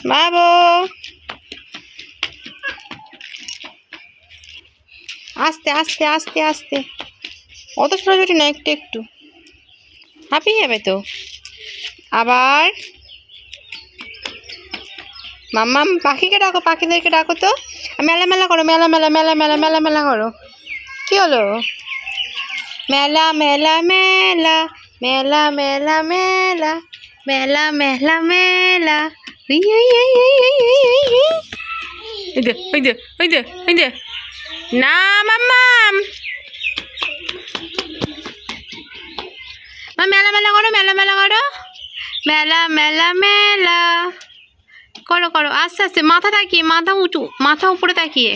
বাবু আস্তে আস্তে আস্তে আস্তে, অত ছোটাছুটি না, একটু একটু হাঁপিয়ে যাবে তো। আবার মাম্মাম পাখিকে ডাকো, পাখিদেরকে ডাকো তো। মেলা মেলা করো, মেলা মেলা মেলা মেলা মেলা মেলা করো। কি হলো? মেলা মেলা মেলা মেলা মেলা মেলা মেলা মেলা মেলা। ওই দে ওই দে ওই দে ওই দে। না মাম্মাম, মেলা মেলা করো, মেলা মেলা করো, মেলা মেলা মেলা করো করো। আস্তে আস্তে, মাথা তাকিয়ে, মাথা উঁচু, মাথা উপরে তাকিয়ে।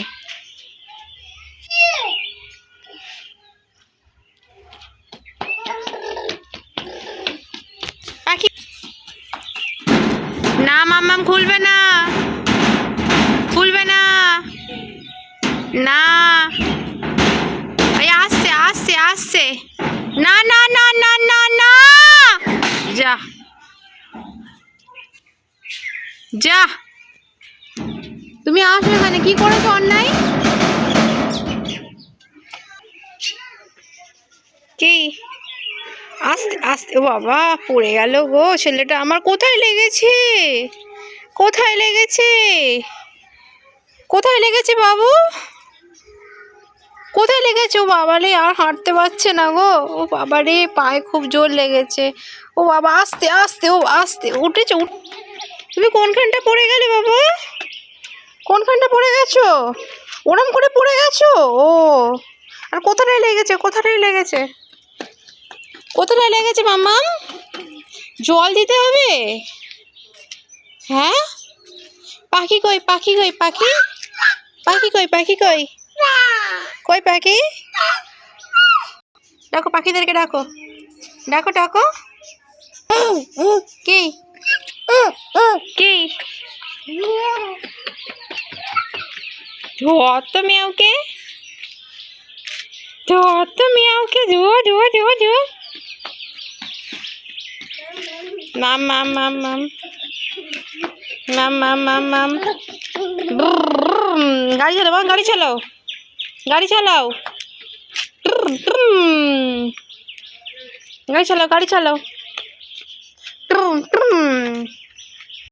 পাখি না মাম্মাম, খুলবে না, খুলবে না, না এই আসছে আসছে আসছে। না না না না না না, যা যা, তুমি আসো এখানে। কি করেছো অন্যায়? কি? আস্তে আস্তে, ও বাবা পড়ে গেল গো ছেলেটা আমার। কোথায় লেগেছে? কোথায় লেগেছে? কোথায় লেগেছে বাবু? কোথায় লেগেছে? ও বাবা রে, আর হাঁটতে পারছে না গো। ও বাবা রে, পায়ে খুব জোর লেগেছে। ও বাবা আস্তে আস্তে, ও আস্তে উঠেছে। তুমি কোনখানটা পড়ে গেলে বাবা? কোনখানটা পড়ে গেছো? ওরম করে পড়ে গেছো? ও, আর কোথায় লেগেছে? কোথায় লেগেছে? কোথায় লেগেছে মাম্মাম? জল দিতে হবে? হ্যাঁ, পাখি কই, পাখি কই, পাখি, পাখি কই, পাখি কই, কই পাখি? ডাকো, পাখিদেরকে ডাকো, ডাকো ডাকো। কি কি? ধর তো মেয়াওকে, ধর তো মেয়াওকে, ধর ধর ধর ধর। মাম মাম মাম মাম মাম মাম মাম মাম। গাড়ি চালাও, গাড়ি চালাও, গাড়ি চালাও, গাড়ি চালাও, গাড়ি চালাও।